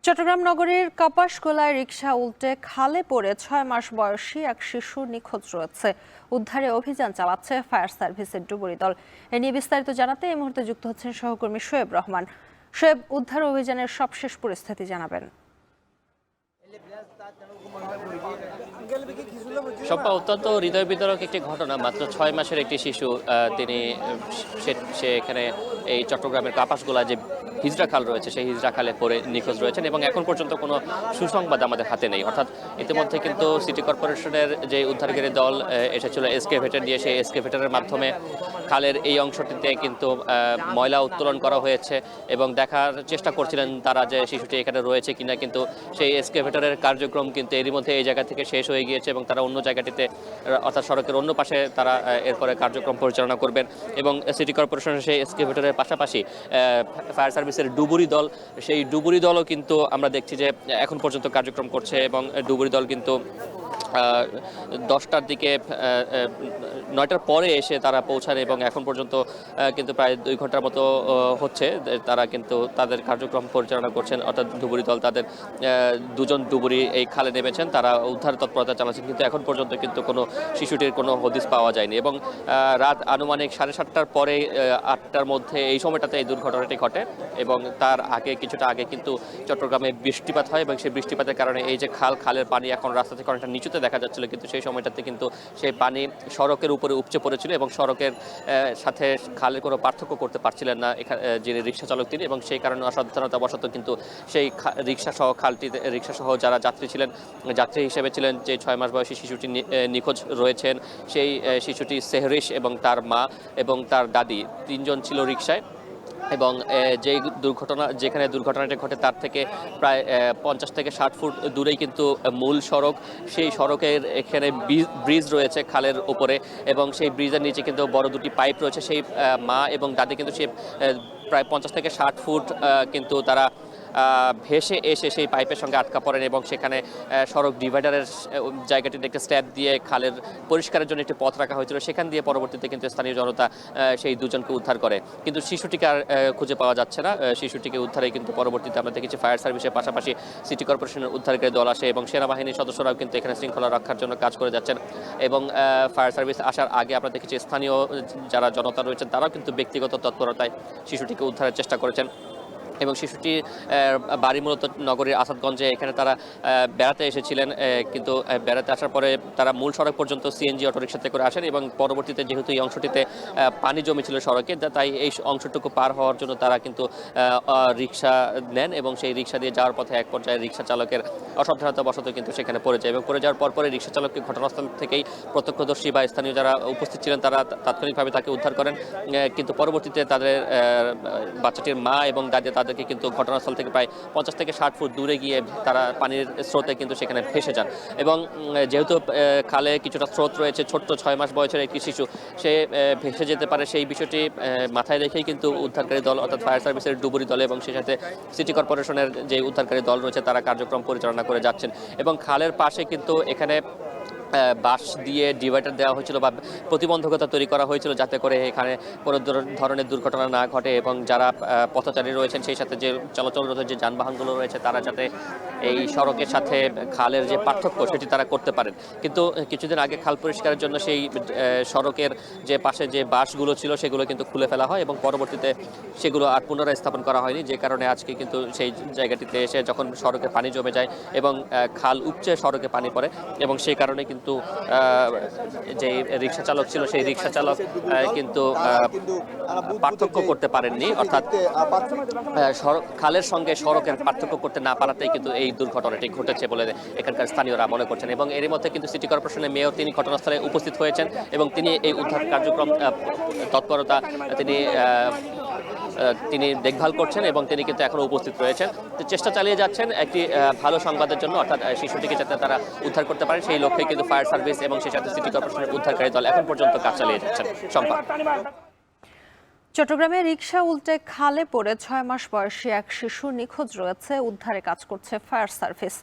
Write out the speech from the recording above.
চট্টগ্রাম নগরীর কাপাসগোলায় রিকশা উল্টে খালে পড়ে ৬ মাস বয়সী এক শিশু নিখোঁজ রয়েছে। উদ্ধারে অভিযান চালাচ্ছে ফায়ার সার্ভিসের ডুবুরি দল। এ নিয়ে বিস্তারিত জানাতে এই মুহূর্তে যুক্ত হচ্ছেন সহকর্মী শোয়েব রহমান। শোয়েব, উদ্ধার অভিযানের সবশেষ পরিস্থিতি জানাবেন। শম্পা, অত্যন্ত হৃদয় বিদারক একটি ঘটনা। মাত্র ৬ মাসের একটি শিশু, তিনি সে এখানে এই চট্টগ্রামের কাপাসগোলা যে হিজড়া খাল রয়েছে সেই হিজড়া খালে পড়ে নিখোঁজ রয়েছেন এবং এখন পর্যন্ত কোনো সুসংবাদ আমাদের হাতে নেই। অর্থাৎ ইতিমধ্যে কিন্তু সিটি কর্পোরেশনের যে উদ্ধারকারী দল এসেছিল এসকেভেটর দিয়ে, সেই এসকেভেটরের মাধ্যমে খালের এই অংশটিতে কিন্তু ময়লা উত্তোলন করা হয়েছে এবং দেখার চেষ্টা করছিলেন তারা যে শিশুটি এখানে রয়েছে কিনা, কিন্তু সেই এসকেভেটরের কার্যক্রম কিন্তু এরই মধ্যে এই জায়গা থেকে শেষ হয়ে গিয়েছে এবং তারা অন্য জায়গাটিতে অর্থাৎ সড়কের অন্য পাশে তারা এরপরে কার্যক্রম পরিচালনা করবেন। এবং সিটি কর্পোরেশনের সেই এসকেভেটরের পাশাপাশি ফায়ার সার্ভিসের ডুবুরি দল, সেই ডুবুরি দলও কিন্তু আমরা দেখছি যে এখন পর্যন্ত কার্যক্রম করছে এবং ডুবুরি দল কিন্তু 10টার দিকে 9টার পরে এসে তারা পৌঁছান এবং এখন পর্যন্ত কিন্তু প্রায় 2 ঘন্টার মতো হচ্ছে তারা কিন্তু তাদের কার্যক্রম পরিচালনা করছেন। অর্থাৎ ডুবুরি দল তাদের 2জন ডুবুরি এই খালে নেমেছেন, তারা উদ্ধার তৎপরতা চালাচ্ছেন, কিন্তু এখন পর্যন্ত কিন্তু কোনো শিশুটির কোনো হদিস পাওয়া যায়নি। এবং রাত আনুমানিক 7:30টার পরে 8টার মধ্যে এই সময়টাতে এই দুর্ঘটনাটি ঘটে এবং তার আগে কিছুটা আগে কিন্তু চট্টগ্রামে বৃষ্টিপাত হয় এবং সেই বৃষ্টিপাতের কারণে এই যে খালের পানি এখন রাস্তা থেকে অনেকটা নিচুতে দেখা যাচ্ছিল, কিন্তু সেই সময়টাতে কিন্তু সেই পানি সড়কের উপরে উপচে পড়েছিল এবং সড়কের সাথে খালের কোনো পার্থক্য করতে পারছিলেন না যিনি রিক্সা চালক তিনি, এবং সেই কারণে অসাবধানতাবশত কিন্তু সেই রিক্সা সহ যারা যাত্রী হিসেবে ছিলেন, যে 6 মাস বয়সী শিশুটি নিখোঁজ রয়েছেন, সেই শিশুটি সেহরিশ এবং তার মা এবং তার দাদি 3জন ছিল রিক্সায়। এবং যেখানে দুর্ঘটনাটি ঘটে তার থেকে প্রায় 50 থেকে 60 ফুট দূরেই কিন্তু মূল সড়ক, সেই সড়কের এখানে ব্রিজ রয়েছে খালের উপরে এবং সেই ব্রিজের নিচে কিন্তু বড় 2টি পাইপ রয়েছে। সেই মা এবং দাদি কিন্তু সে প্রায় 50 থেকে 60 ফুট কিন্তু তারা ভেসে এসে সেই পাইপের সঙ্গে আটকা পড়েন এবং সেখানে সড়ক ডিভাইডারের জায়গাটিতে একটা স্ল্যাব দিয়ে খালের পরিষ্কারের জন্য একটি পথ রাখা হয়েছিল, সেখান দিয়ে পরবর্তীতে কিন্তু স্থানীয় জনতা সেই 2জনকে উদ্ধার করে, কিন্তু শিশুটিকে আর খুঁজে পাওয়া যাচ্ছে না। শিশুটিকে উদ্ধারে কিন্তু পরবর্তীতে আমরা দেখেছি ফায়ার সার্ভিসের পাশাপাশি সিটি কর্পোরেশনের উদ্ধারকারী দল আসে এবং সেনাবাহিনীর সদস্যরাও কিন্তু এখানে শৃঙ্খলা রক্ষার জন্য কাজ করে যাচ্ছেন। এবং ফায়ার সার্ভিস আসার আগে আমরা দেখেছি স্থানীয় যারা জনতা রয়েছেন তারাও কিন্তু ব্যক্তিগত তৎপরতায় শিশুটিকে উদ্ধারের চেষ্টা করেছেন। এবং শিশুটি বাড়ি মূলত নগরীর আসাদগঞ্জে, এখানে তারা বেড়াতে এসেছিলেন, কিন্তু বেড়াতে আসার পরে তারা মূল সড়ক পর্যন্ত সিএনজি অটোরিকশাতে করে আসেন এবং পরবর্তীতে যেহেতু এই অংশটিতে পানি জমেছিল সড়কে, তাই এই অংশটুকু পার হওয়ার জন্য তারা কিন্তু রিক্সা নেন এবং সেই রিক্সা দিয়ে যাওয়ার পথে এক পর্যায়ে রিক্সা চালকের অসাবধানতাবশত কিন্তু সেখানে পড়ে যায় এবং পড়ে যাওয়ার পরে রিক্সা চালককে ঘটনাস্থল থেকেই প্রত্যক্ষদর্শী বা স্থানীয় যারা উপস্থিত ছিলেন তারা তাৎক্ষণিকভাবে তাকে উদ্ধার করেন, কিন্তু পরবর্তীতে তাদের বাচ্চাটির মা এবং দাদি তাদেরকে কিন্তু ঘটনাস্থল থেকে প্রায় 50 থেকে 60 ফুট দূরে গিয়ে তারা পানির স্রোতে কিন্তু সেখানে ভেসে যান। এবং যেহেতু খালে কিছুটা স্রোত রয়েছে, ছোট্ট 6 মাস বয়সের একটি শিশু সে ভেসে যেতে পারে, সেই বিষয়টি মাথায় রেখেই কিন্তু উদ্ধারকারী দল অর্থাৎ ফায়ার সার্ভিসের ডুবুরি দল এবং সেই সাথে সিটি কর্পোরেশনের যে উদ্ধারকারী দল রয়েছে তারা কার্যক্রম পরিচালনা করে যাচ্ছেন। এবং খালের পাশে কিন্তু এখানে বাঁশ দিয়ে ডিভাইডার দেওয়া হয়েছিল বা প্রতিবন্ধকতা তৈরি করা হয়েছিল যাতে করে এখানে কোনো ধরনের দুর্ঘটনা না ঘটে এবং যারা পথচারী রয়েছেন সেই সাথে যে চলাচলরত যে যানবাহনগুলো রয়েছে তারা যাতে এই সড়কের সাথে খালের যে পার্থক্য সেটি তারা করতে পারেন। কিন্তু কিছুদিন আগে খাল পরিষ্কারের জন্য সেই সড়কের যে পাশে যে বাঁশগুলো ছিল সেগুলো কিন্তু খুলে ফেলা হয় এবং পরবর্তীতে সেগুলো আর পুনরায় স্থাপন করা হয়নি, যে কারণে আজকে কিন্তু সেই জায়গাটিতে এসে যখন সড়কে পানি জমে যায় এবং খাল উপচে সড়কে পানি পড়ে এবং সেই কারণে কিন্তু যে রিক্সা চালক ছিল সেই রিক্সা চালক কিন্তু পার্থক্য করতে পারেননি, অর্থাৎ খালের সঙ্গে সড়কের পার্থক্য করতে না পারাতেই কিন্তু এই দুর্ঘটনাটি ঘটেছে বলে এখানকার স্থানীয়রা মনে করছেন। এবং এরই মধ্যে কিন্তু সিটি কর্পোরেশনের মেয়র তিনি ঘটনাস্থলে উপস্থিত হয়েছেন এবং তিনি এই উদ্ধার কার্যক্রম তৎপরতা তিনি দেখভাল করছেন এবং তিনি কিন্তু এখনো উপস্থিত রয়েছেন, চেষ্টা চালিয়ে যাচ্ছেন একটি ভালো সংবাদের জন্য, অর্থাৎ শিশুটিকে যাতে তারা উদ্ধার করতে পারেন সেই লক্ষ্যে কিন্তু ফায়ার সার্ভিস এবং সেই সাথে সিটি কর্পোরেশনের উদ্ধারকারী দল এখন পর্যন্ত কাজ চালিয়ে যাচ্ছেন। সম্পা। চট্টগ্রামে রিকশা উল্টে খালে পড়ে 6 মাস বয়সী এক শিশু নিখোঁজ রয়েছে, উদ্ধারে কাজ করছে ফায়ার সার্ভিস।